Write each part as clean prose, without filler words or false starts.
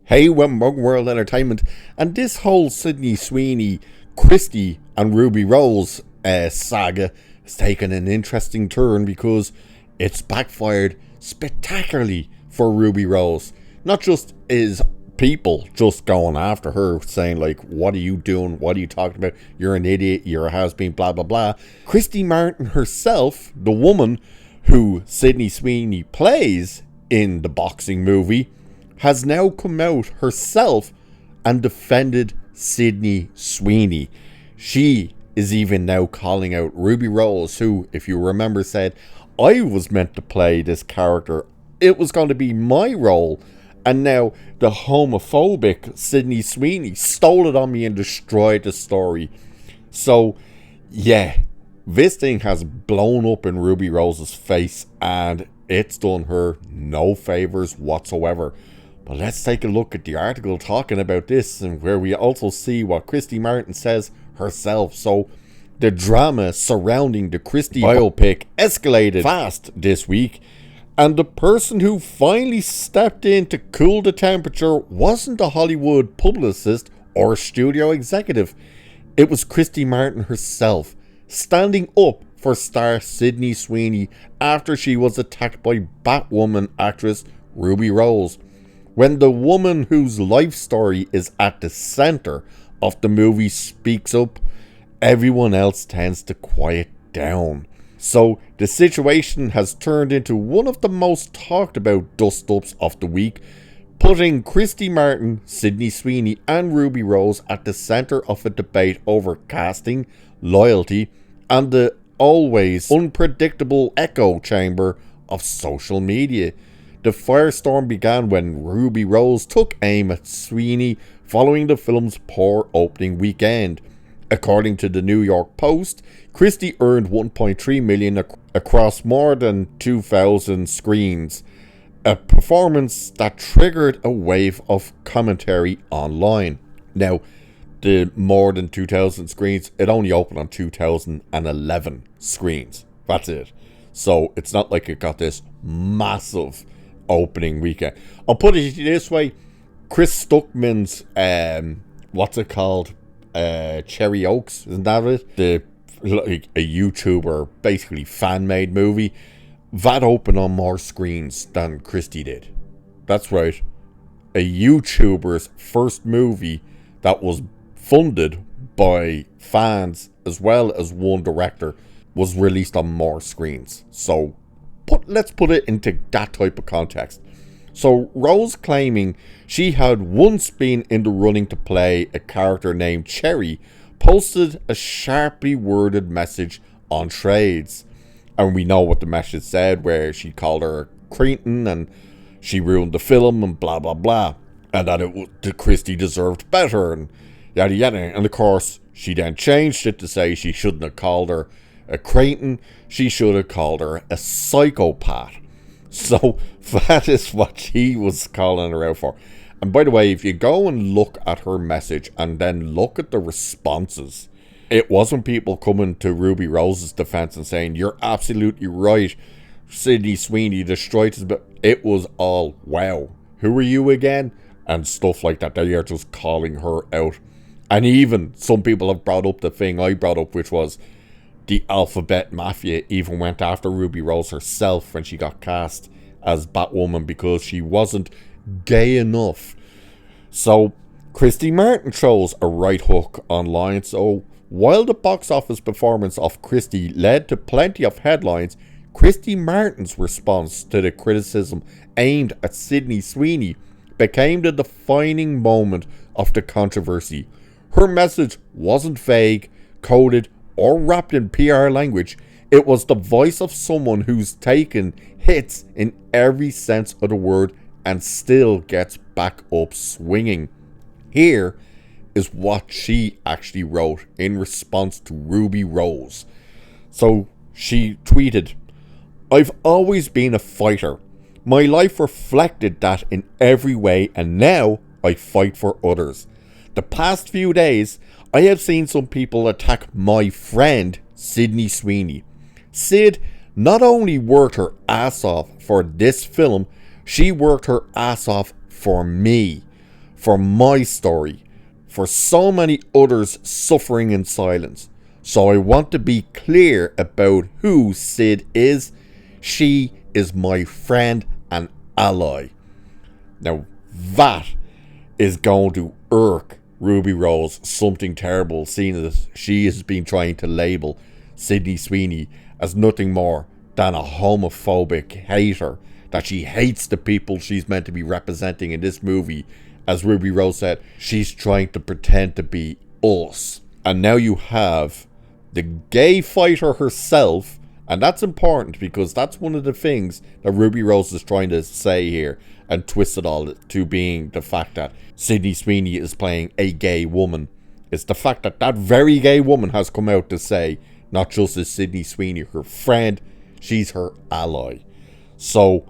Hey, we're Mug World Entertainment, and this whole Sydney Sweeney, Christy and Ruby Rose saga has taken an interesting turn because it's backfired spectacularly for Ruby Rose. Not just is people just going after her saying like, what are you doing, what are you talking about, you're an idiot, you're a has-been, blah blah blah. Christy Martin herself, the woman who Sydney Sweeney plays in the boxing movie, has now come out herself and defended Sydney Sweeney. She is even now calling out Ruby Rose, who, if you remember, said, I was meant to play this character. It was going to be my role. And now the homophobic Sydney Sweeney stole it on me and destroyed the story. So, yeah, this thing has blown up in Ruby Rose's face and it's done her no favors whatsoever. But let's take a look at the article talking about this, and where we also see what Christy Martin says herself. So, the drama surrounding the Christy biopic escalated fast this week, and the person who finally stepped in to cool the temperature wasn't a Hollywood publicist or studio executive. It was Christy Martin herself, standing up for star Sydney Sweeney after she was attacked by Batwoman actress Ruby Rose. When the woman whose life story is at the center of the movie speaks up, everyone else tends to quiet down. So the situation has turned into one of the most talked about dust-ups of the week, putting Christy Martin, Sydney Sweeney and Ruby Rose at the center of a debate over casting, loyalty and the always unpredictable echo chamber of social media. The firestorm began when Ruby Rose took aim at Sweeney following the film's poor opening weekend. According to the New York Post, Christy earned $1.3 million across more than 2,000 screens, a performance that triggered a wave of commentary online. Now, the more than 2,000 screens, it only opened on 2,011 screens. That's it. So it's not like it got this massive opening weekend. I'll put it this way: Chris Stuckman's what's it called? Cherry Oaks, isn't that it? Like a YouTuber, basically fan-made movie that opened on more screens than Christy did. That's right. A YouTuber's first movie that was funded by fans as well as one director was released on more screens. So let's put it into that type of context. So Rose, claiming she had once been in the running to play a character named Cherry, posted a sharply worded message on Trades. And we know what the message said, where she called her a cretin and she ruined the film and blah blah blah. And that Christy deserved better and yada yada. And of course, she then changed it to say she shouldn't have called her a cretin, she should have called her a psychopath. So that is what she was calling her out for. And by the way, if you go and look at her message and then look at the responses, it wasn't people coming to Ruby Rose's defense and saying, you're absolutely right, Sydney Sweeney destroyed us, but it was all, wow, who are you again? And stuff like that. They are just calling her out. And even some people have brought up the thing I brought up, which was the Alphabet Mafia even went after Ruby Rose herself when she got cast as Batwoman because she wasn't gay enough. So Christy Martin chose a right hook online. So while the box office performance of Christy led to plenty of headlines, Christy Martin's response to the criticism aimed at Sydney Sweeney became the defining moment of the controversy. Her message wasn't vague, coded, or wrapped in PR language. It was the voice of someone who's taken hits in every sense of the word and still gets back up swinging. Here is what she actually wrote in response to Ruby Rose. So she tweeted, I've always been a fighter. My life reflected that in every way, and now I fight for others. The past few days, I have seen some people attack my friend, Sydney Sweeney. Sid not only worked her ass off for this film, she worked her ass off for me. for my story, for so many others suffering in silence. So I want to be clear about who Sid is. She is my friend and ally. Now that is going to irk Ruby Rose something terrible, seeing as she has been trying to label Sydney Sweeney as nothing more than a homophobic hater, that she hates the people she's meant to be representing in this movie. As Ruby Rose said, she's trying to pretend to be us. And now you have the gay fighter herself, and that's important because that's one of the things that Ruby Rose is trying to say here and twist it all to being the fact that Sydney Sweeney is playing a gay woman. It's the fact that that very gay woman has come out to say, not just is Sydney Sweeney her friend, she's her ally. So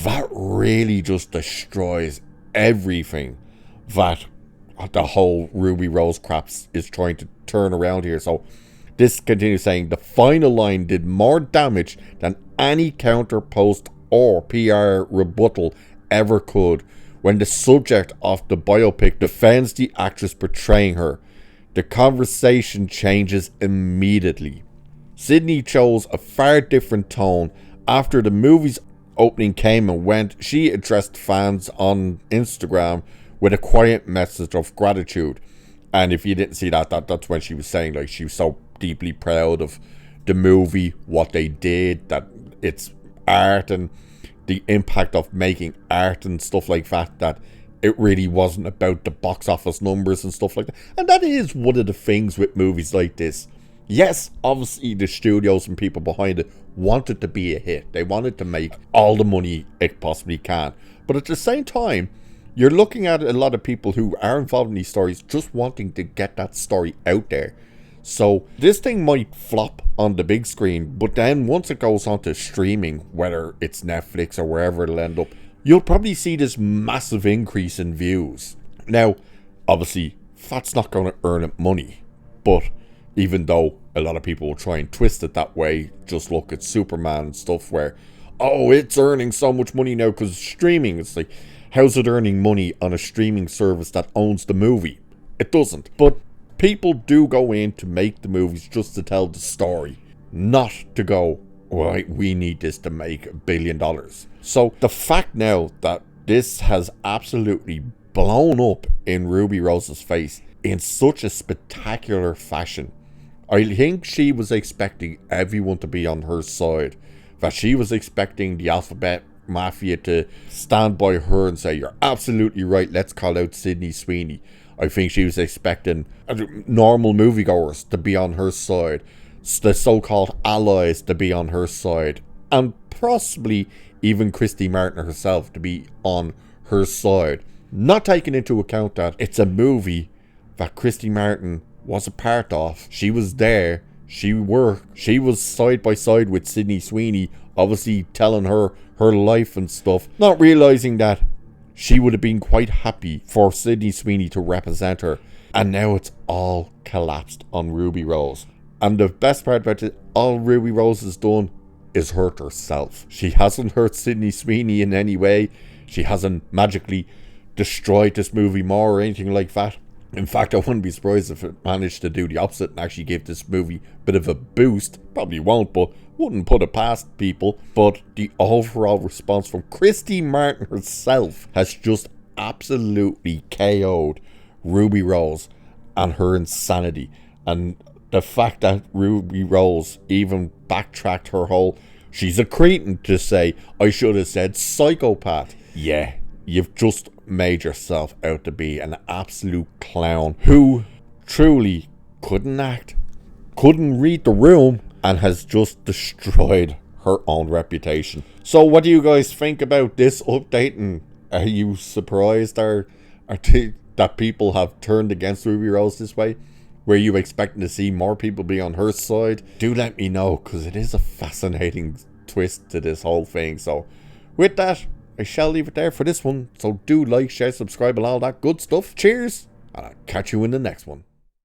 that really just destroys everything that the whole Ruby Rose crap is trying to turn around here. So this continues saying, the final line did more damage than any counter post or PR rebuttal ever could when the subject of the biopic defends the actress portraying her. The conversation changes immediately. Sydney chose a far different tone after the movie's opening came and went. She addressed fans on Instagram with a quiet message of gratitude. And if you didn't see that's when she was saying like she was so deeply proud of the movie, what they did, that it's art and the impact of making art and stuff like that, that it really wasn't about the box office numbers and stuff like that. And that is one of the things with movies like this. Yes, obviously the studios and people behind it want it to be a hit. They want it to make all the money it possibly can. But at the same time, you're looking at a lot of people who are involved in these stories just wanting to get that story out there. So this thing might flop on the big screen, but then once it goes onto streaming, whether it's Netflix or wherever it'll end up, you'll probably see this massive increase in views. Now, obviously, that's not going to earn it money, but even though a lot of people will try and twist it that way, just look at Superman and stuff where, oh, it's earning so much money now because streaming. It's like, how's it earning money on a streaming service that owns the movie? It doesn't. But people do go in to make the movies just to tell the story, not to go, right, we need this to make $1 billion. So the fact now that this has absolutely blown up in Ruby Rose's face in such a spectacular fashion, I think she was expecting everyone to be on her side, that she was expecting the Alphabet Mafia to stand by her and say, you're absolutely right, let's call out Sydney Sweeney. I think she was expecting normal moviegoers to be on her side, the so-called allies to be on her side, and possibly even Christy Martin herself to be on her side. Not taking into account that it's a movie that Christy Martin was a part of. She was there, she was side by side with Sydney Sweeney, obviously telling her life and stuff, not realising that she would have been quite happy for Sydney Sweeney to represent her. And now it's all collapsed on Ruby Rose. And the best part about it, all Ruby Rose has done is hurt herself. She hasn't hurt Sydney Sweeney in any way. She hasn't magically destroyed this movie more or anything like that. In fact, I wouldn't be surprised if it managed to do the opposite and actually give this movie a bit of a boost. Probably won't, but wouldn't put it past people. But the overall response from Christy Martin herself has just absolutely KO'd Ruby Rose and her insanity. And the fact that Ruby Rose even backtracked her whole, she's a cretin to say, I should have said psychopath. Yeah, you've just made yourself out to be an absolute clown who truly couldn't act, couldn't read the room, and has just destroyed her own reputation. So what do you guys think about this update? And are you surprised that people have turned against Ruby Rose this way? Were you expecting to see more people be on her side? Do let me know, because it is a fascinating twist to this whole thing. So with that, I shall leave it there for this one. So do like, share, subscribe, and all that good stuff. Cheers, and I'll catch you in the next one.